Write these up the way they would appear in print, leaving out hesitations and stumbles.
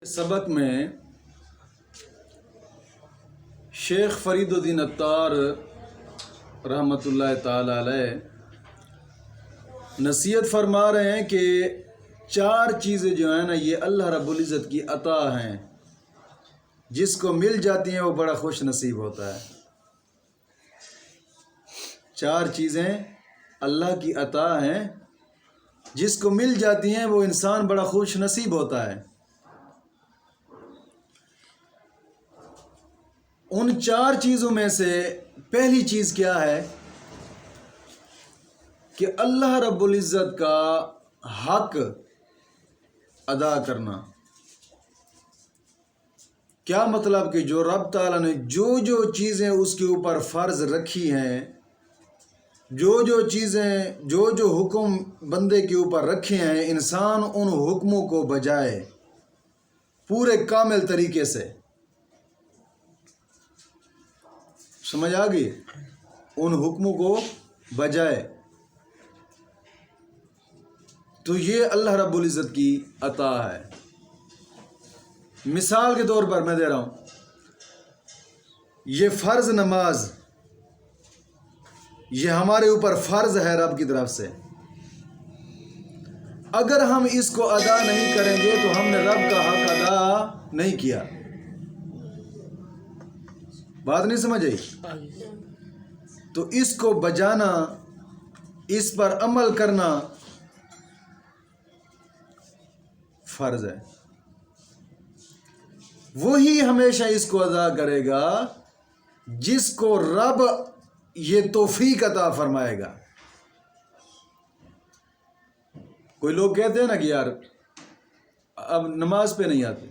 سبق میں شیخ فرید الدین عطار رحمۃ اللہ تعالی علیہ نصیحت فرما رہے ہیں کہ چار چیزیں جو ہیں نا یہ اللہ رب العزت کی عطا ہیں، جس کو مل جاتی ہیں وہ بڑا خوش نصیب ہوتا ہے۔ چار چیزیں اللہ کی عطا ہیں، جس کو مل جاتی ہیں وہ انسان بڑا خوش نصیب ہوتا ہے۔ ان چار چیزوں میں سے پہلی چیز کیا ہے کہ اللہ رب العزت کا حق ادا کرنا۔ کیا مطلب کہ جو رب تعالیٰ نے جو چیزیں اس کے اوپر فرض رکھی ہیں، جو چیزیں جو حکم بندے کے اوپر رکھے ہیں، انسان ان حکموں کو بجائے پورے کامل طریقے سے۔ سمجھ آ گئی؟ ان حکموں کو بجائے، تو یہ اللہ رب العزت کی عطا ہے۔ مثال کے طور پر میں دے رہا ہوں، یہ فرض نماز یہ ہمارے اوپر فرض ہے رب کی طرف سے۔ اگر ہم اس کو ادا نہیں کریں گے تو ہم نے رب کا حق ادا نہیں کیا۔ بات نہیں سمجھ آئی؟ تو اس کو بجانا، اس پر عمل کرنا فرض ہے۔ وہی ہمیشہ اس کو ادا کرے گا جس کو رب یہ توفیق عطا فرمائے گا۔ کوئی لوگ کہتے ہیں نا کہ یار اب نماز پہ نہیں آتے،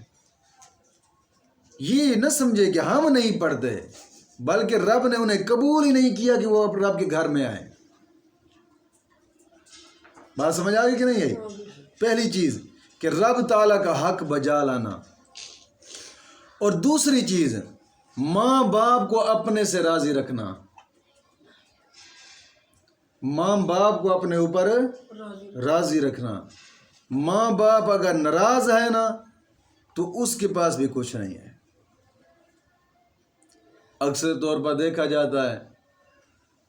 یہ نہ سمجھے کہ ہم نہیں پڑھتے، بلکہ رب نے انہیں قبول ہی نہیں کیا کہ وہ رب کے گھر میں آئیں۔ بات سمجھ آ گئی کہ نہیں آئی؟ پہلی چیز کہ رب تعالیٰ کا حق بجا لانا، اور دوسری چیز ماں باپ کو اپنے سے راضی رکھنا۔ ماں باپ کو اپنے اوپر راضی رکھنا۔ ماں باپ اگر ناراض ہے نا تو اس کے پاس بھی کچھ نہیں ہے۔ اکثر طور پر دیکھا جاتا ہے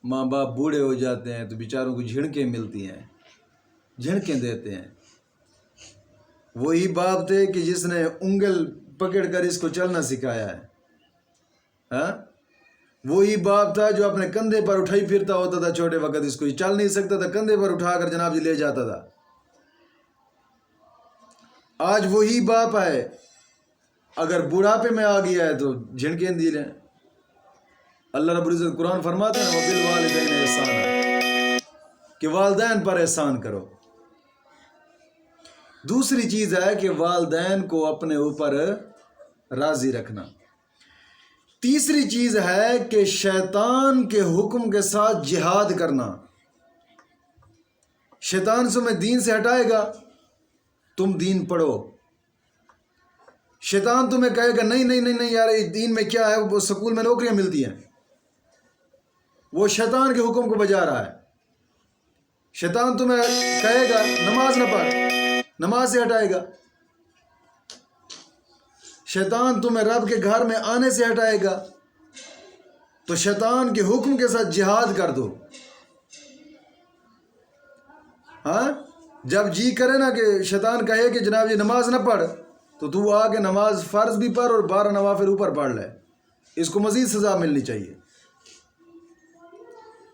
ماں باپ بوڑھے ہو جاتے ہیں تو بیچاروں کو جھڑکیں ملتی ہیں، جھڑکیں دیتے ہیں۔ وہی باپ تھے کہ جس نے انگل پکڑ کر اس کو چلنا سکھایا ہے، ہاں؟ وہی باپ تھا جو اپنے کندھے پر اٹھائی پھرتا ہوتا تھا چھوٹے وقت، اس کو چل نہیں سکتا تھا، کندھے پر اٹھا کر جناب جی لے جاتا تھا۔ آج وہی باپ ہے، اگر بڑھاپے میں آ گیا ہے تو جھڑکیں دی لیں۔ اللہ رب العزت قرآن فرماتے ہیں وَبِالْوَالِدَيْنِ احسانا، کہ والدین پر احسان کرو۔ دوسری چیز ہے کہ والدین کو اپنے اوپر راضی رکھنا۔ تیسری چیز ہے کہ شیطان کے حکم کے ساتھ جہاد کرنا۔ شیطان تمہیں دین سے ہٹائے گا، تم دین پڑھو۔ شیطان تمہیں کہے گا نہیں یار دین میں کیا ہے، وہ سکول میں نوکریاں ملتی ہیں، وہ شیطان کے حکم کو بجا رہا ہے۔ شیطان تمہیں کہے گا نماز نہ پڑھ، نماز سے ہٹائے گا۔ شیطان تمہیں رب کے گھر میں آنے سے ہٹائے گا، تو شیطان کے حکم کے ساتھ جہاد کر دو۔ ہاں، جب جی کرے نا کہ شیطان کہے کہ جناب یہ نماز نہ پڑھ، تو آ کے نماز فرض بھی پڑھ اور 12 نوافل اوپر پڑھ لے، اس کو مزید سزا ملنی چاہیے۔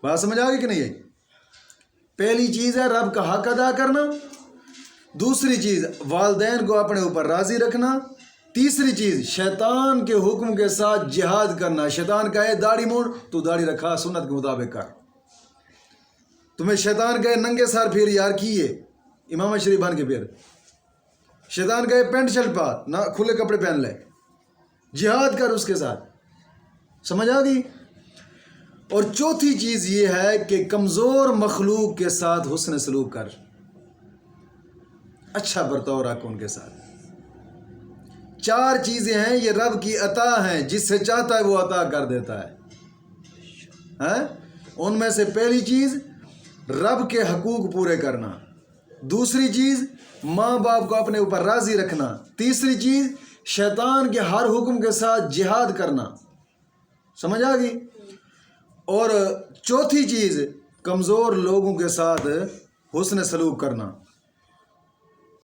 بات سمجھ آ گئی کہ نہیں آئی؟ پہلی چیز ہے رب کا حق ادا کرنا، دوسری چیز والدین کو اپنے اوپر راضی رکھنا، تیسری چیز شیطان کے حکم کے ساتھ جہاد کرنا۔ شیطان کہے داڑھی موڑ، تو داڑھی رکھا، سنت کے مطابق کر۔ تمہیں شیطان کہے ننگے سر پھر یار کیے، امام شریف بن کے پھر۔ شیطان کہے پینٹ شرٹ پا، نہ کھلے کپڑے پہن لے، جہاد کر اس کے ساتھ۔ سمجھ آ گئی؟ اور چوتھی چیز یہ ہے کہ کمزور مخلوق کے ساتھ حسن سلوک کر، اچھا برتاؤ رکھ ان کے ساتھ۔ چار چیزیں ہیں، یہ رب کی عطا ہیں، جس سے چاہتا ہے وہ عطا کر دیتا ہے۔ ان میں سے پہلی چیز رب کے حقوق پورے کرنا، دوسری چیز ماں باپ کو اپنے اوپر راضی رکھنا، تیسری چیز شیطان کے ہر حکم کے ساتھ جہاد کرنا، سمجھ آ گئی، اور چوتھی چیز کمزور لوگوں کے ساتھ حسن سلوک کرنا۔